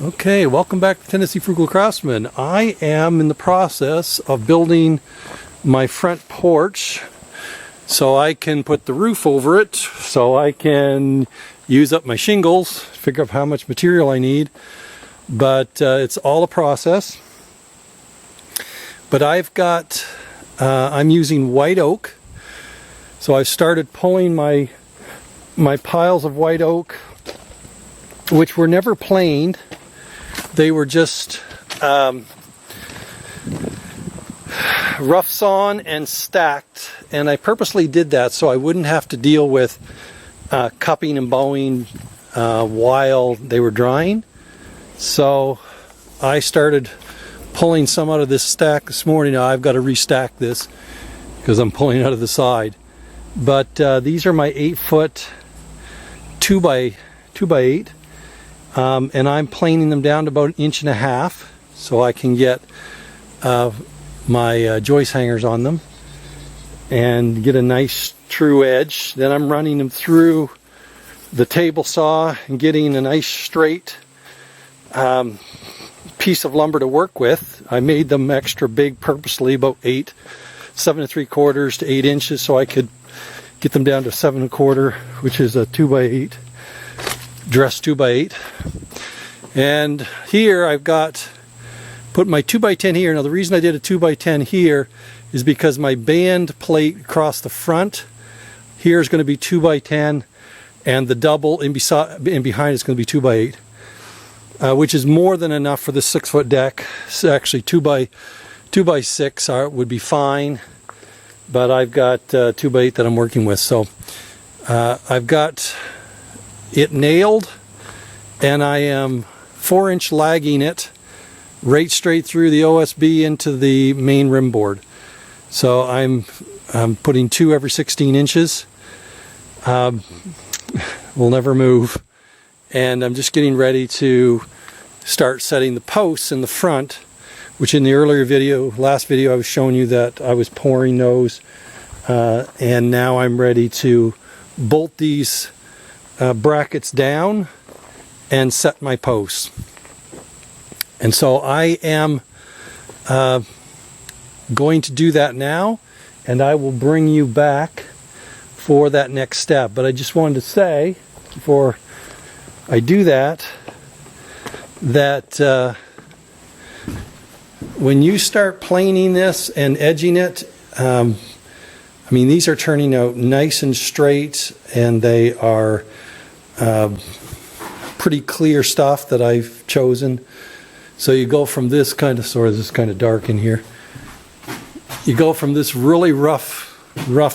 Okay, welcome back to Tennessee Frugal Craftsman. I am in the process of building my front porch so I can put the roof over it, so I can use up my shingles, figure out how much material I need, but it's all a process. But I'm using white oak, so I've started pulling my piles of white oak, which were never planed. They were just rough sawn and stacked, and I purposely did that so I wouldn't have to deal with cupping and bowing while they were drying. So I started pulling some out of this stack this morning. Now I've got to restack this because I'm pulling out of the side. But these are my 8-foot 2x8. And I'm planing them down to about 1.5 inches so I can get my joist hangers on them and get a nice true edge. Then I'm running them through the table saw and getting a nice straight piece of lumber to work with. I made them extra big purposely, about 7 3/4 to 8 inches, so I could get them down to 7 1/4, which is a 2x8. Dress 2x8, and here I've put my 2x10 here. Now the reason I did a 2x10 here is because my band plate across the front here is going to be 2x10, and the double in behind is going to be 2x8, which is more than enough for the 6-foot deck. So actually 2x6 would be fine, but I've got 2x8 that I'm working with. So I've got it nailed, and I am 4-inch lagging it right straight through the OSB into the main rim board. So I'm putting 2 every 16 inches. Will never move, and I'm just getting ready to start setting the posts in the front, which in the earlier video, last video, I was showing you that I was pouring those, and now I'm ready to bolt these brackets down and set my posts. And so I am going to do that now, and I will bring you back for that next step. But I just wanted to say before I do that when you start planing this and edging it, I mean, these are turning out nice and straight, and they are pretty clear stuff that I've chosen. So you go from this kind of, this is kind of dark in here. You go from this really rough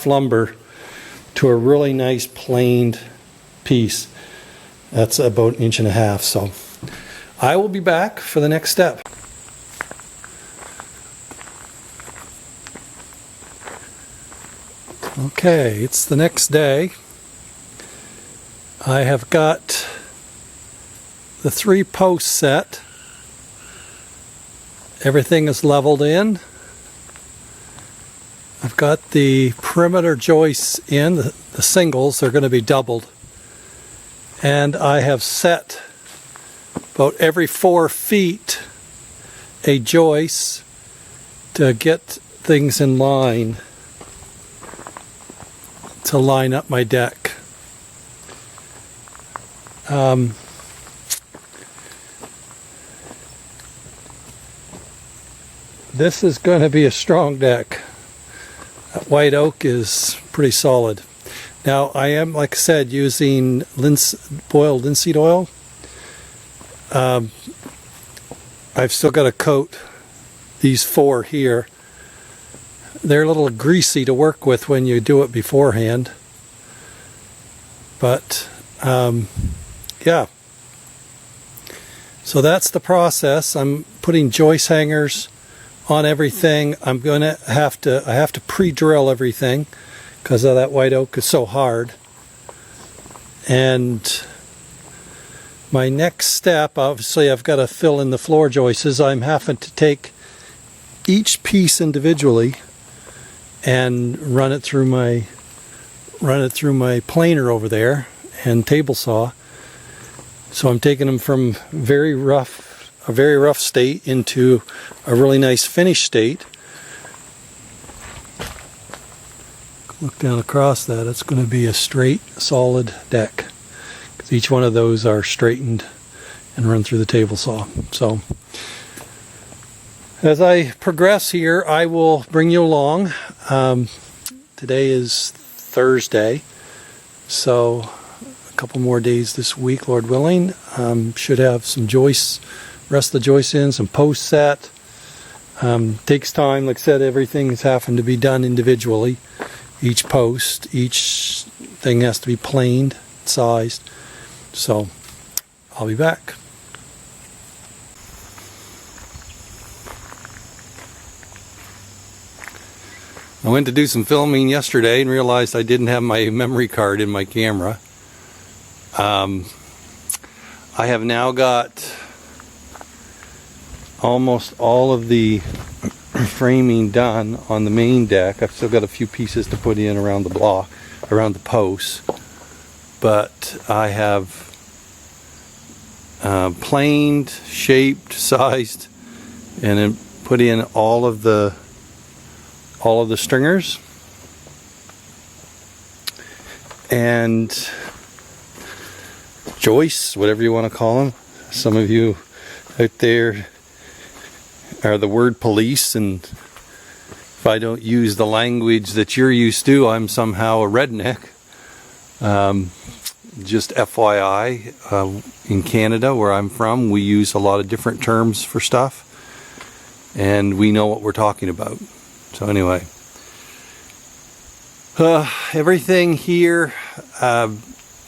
lumber to a really nice planed piece. That's about 1.5 inches. So I will be back for the next step. Okay, it's the next day. I have got the 3 posts set. Everything is leveled in. I've got the perimeter joists in, the singles, they're going to be doubled. And I have set about every 4 feet a joist to get things in line, to line up my deck. This is going to be a strong deck. That white oak is pretty solid. Now I am, like I said, using boiled linseed oil. I've still got to coat these 4 here. They're a little greasy to work with when you do it beforehand. But yeah. So that's the process. I'm putting joist hangers on everything. I have to pre-drill everything because of that white oak is so hard. And my next step, obviously I've got to fill in the floor joists. I'm having to take each piece individually and run it through my planer over there and table saw. So I'm taking them from a very rough state into a really nice finished state. Look down across that, it's going to be a straight, solid deck. Because each one of those are straightened and run through the table saw. So as I progress here, I will bring you along. Today is Thursday, so a couple more days this week, Lord willing. Should have some joists, rest of the joists in, some posts set. Takes time, like I said, everything is having to be done individually. Each post, each thing has to be planed, sized. So I'll be back. I went to do some filming yesterday and realized I didn't have my memory card in my camera. I have now got almost all of the framing done on the main deck. I've still got a few pieces to put in around the block, around the posts, but I have planed, shaped, sized, and then put in all of the stringers and joists, whatever you want to call them. Some of you out there are the word police, and if I don't use the language that you're used to, I'm somehow a redneck. Just FYI, in Canada, where I'm from, we use a lot of different terms for stuff, and we know what we're talking about. So anyway, everything here,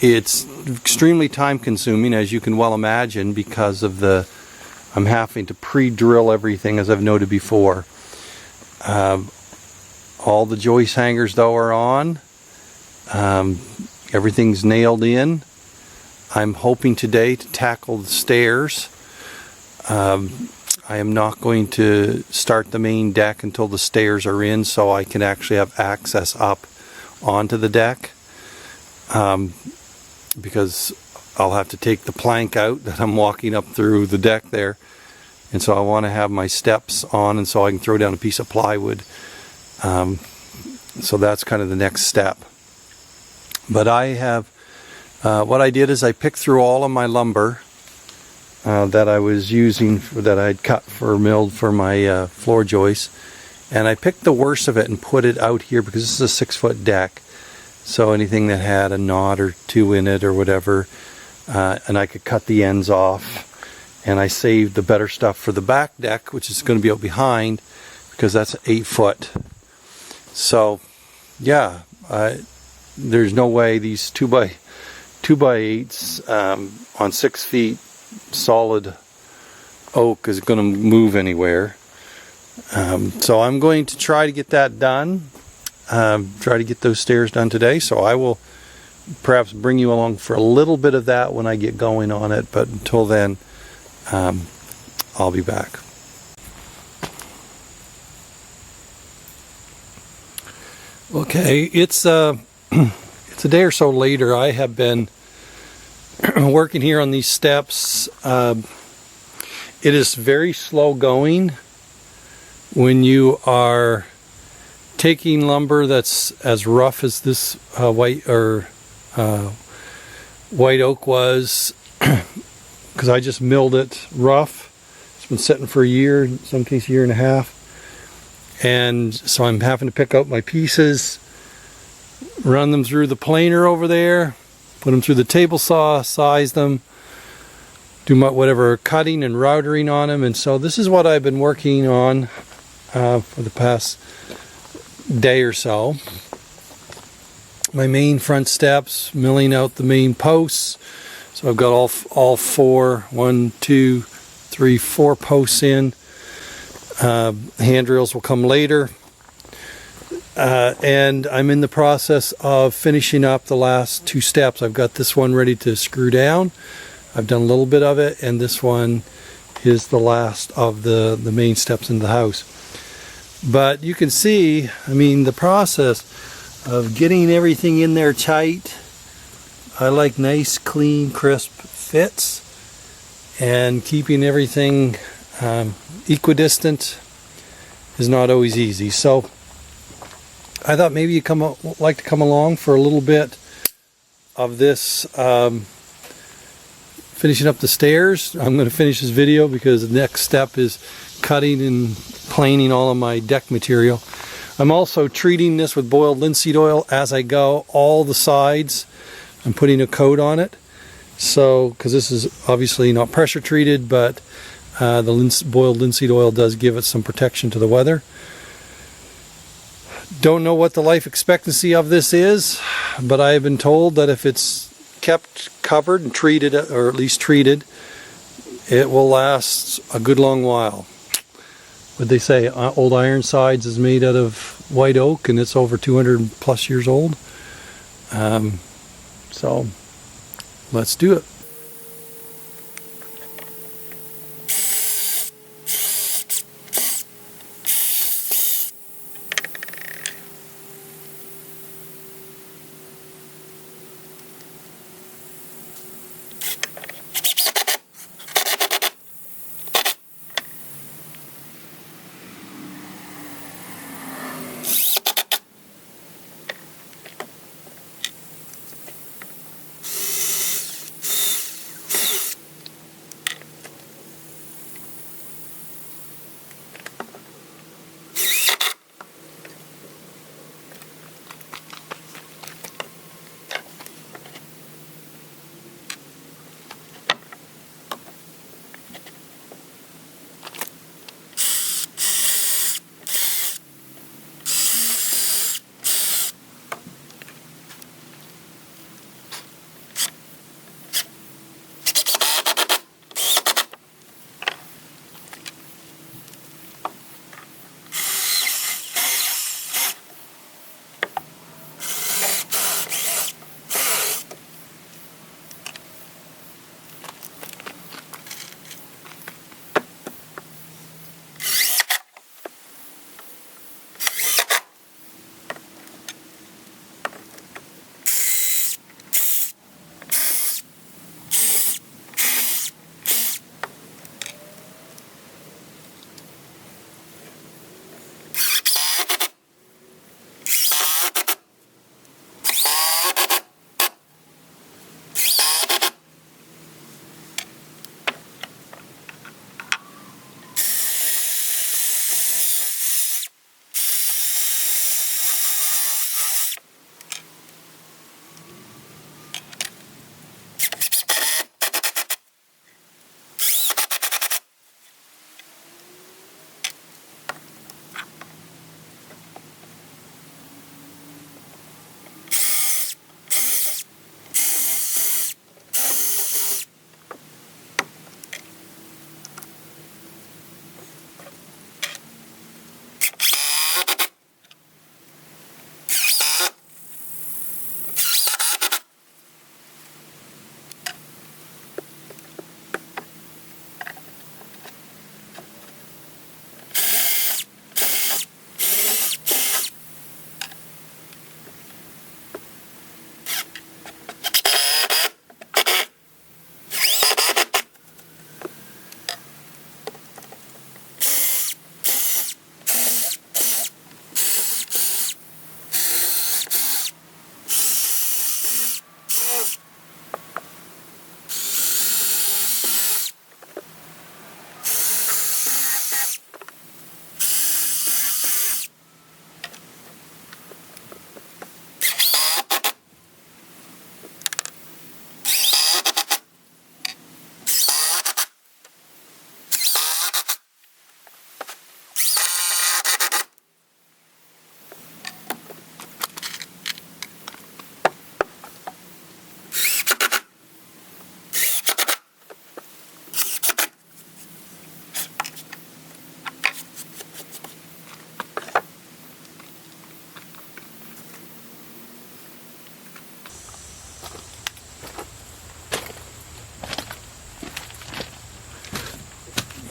it's extremely time consuming, as you can well imagine, because of I'm having to pre-drill everything, as I've noted before. All the joist hangers though are on. Everything's nailed in. I'm hoping today to tackle the stairs. I am not going to start the main deck until the stairs are in, so I can actually have access up onto the deck. Because I'll have to take the plank out that I'm walking up through the deck there, and so I want to have my steps on, and so I can throw down a piece of plywood. So that's kind of the next step. But I have, what I did is I picked through all of my lumber that I was using, that I'd cut for milled for my floor joists, and I picked the worst of it and put it out here because this is a 6-foot deck. So anything that had a knot or two in it or whatever, and I could cut the ends off. And I saved the better stuff for the back deck, which is going to be out behind, because that's 8 foot. So yeah, there's no way these 2x8s on 6 feet solid oak is going to move anywhere. So I'm going to try to get that done. Try to get those stairs done today, so I will perhaps bring you along for a little bit of that when I get going on it, but until then, I'll be back. Okay, it's a day or so later. I have been working here on these steps. It is very slow going when you are taking lumber that's as rough as this white oak was, because I just milled it rough. It's been sitting for a year, in some case a year and a half, and so I'm having to pick out my pieces, run them through the planer over there, put them through the table saw, size them, do my whatever cutting and routering on them. And so this is what I've been working on for the past day or so. My main front steps, milling out the main posts. So I've got all four, 1, 2, 3, 4 posts in. Handrails will come later. And I'm in the process of finishing up the last 2 steps. I've got this one ready to screw down. I've done a little bit of it, and this one is the last of the main steps in the house. But you can see, I mean, the process of getting everything in there tight, I like nice, clean, crisp fits, and keeping everything equidistant is not always easy. So I thought maybe you'd like to come along for a little bit of this finishing up the stairs. I'm going to finish this video because the next step is cutting and planing all of my deck material. I'm also treating this with boiled linseed oil as I go, all the sides. I'm putting a coat on it, so because this is obviously not pressure treated, but the boiled linseed oil does give it some protection to the weather. Don't know what the life expectancy of this is, but I have been told that if it's kept covered and treated, or at least treated, it will last a good long while. What they say, Old Ironsides is made out of white oak, and it's over 200 plus years old. So let's do it.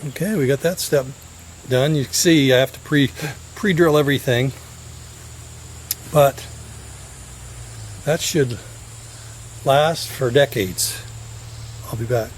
Okay, we got that step done. You can see I have to pre-drill everything, but that should last for decades. I'll be back.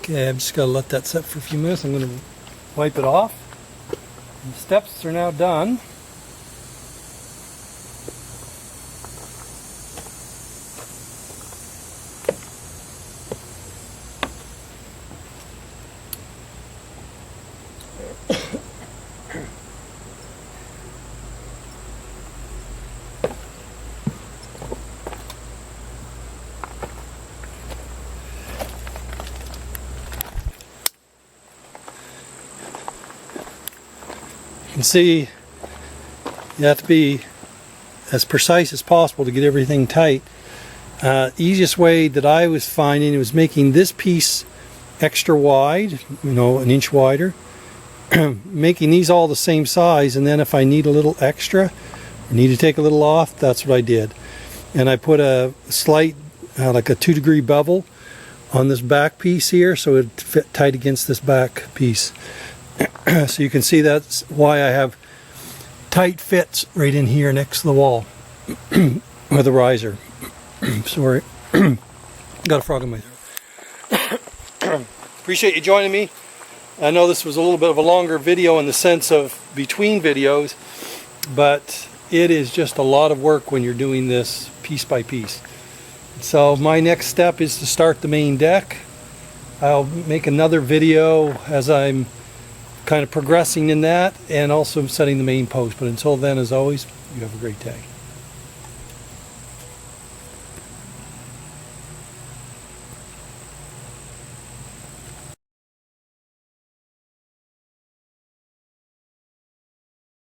Okay, I've just got to let that set for a few minutes. I'm going to wipe it off. The steps are now done. You can see you have to be as precise as possible to get everything tight. Easiest way that I was finding was making this piece extra wide, you know, an inch wider, making these all the same size, and then if I need a little extra, I need to take a little off, that's what I did. And I put a slight, like a 2-degree bevel on this back piece here, so it fit tight against this back piece. So you can see that's why I have tight fits right in here next to the wall with a riser. Sorry, got a frog in my throat. Appreciate you joining me. I know this was a little bit of a longer video in the sense of between videos, but it is just a lot of work when you're doing this piece by piece. So my next step is to start the main deck. I'll make another video as I'm kind of progressing in that, and also setting the main post. But until then, as always, you have a great day.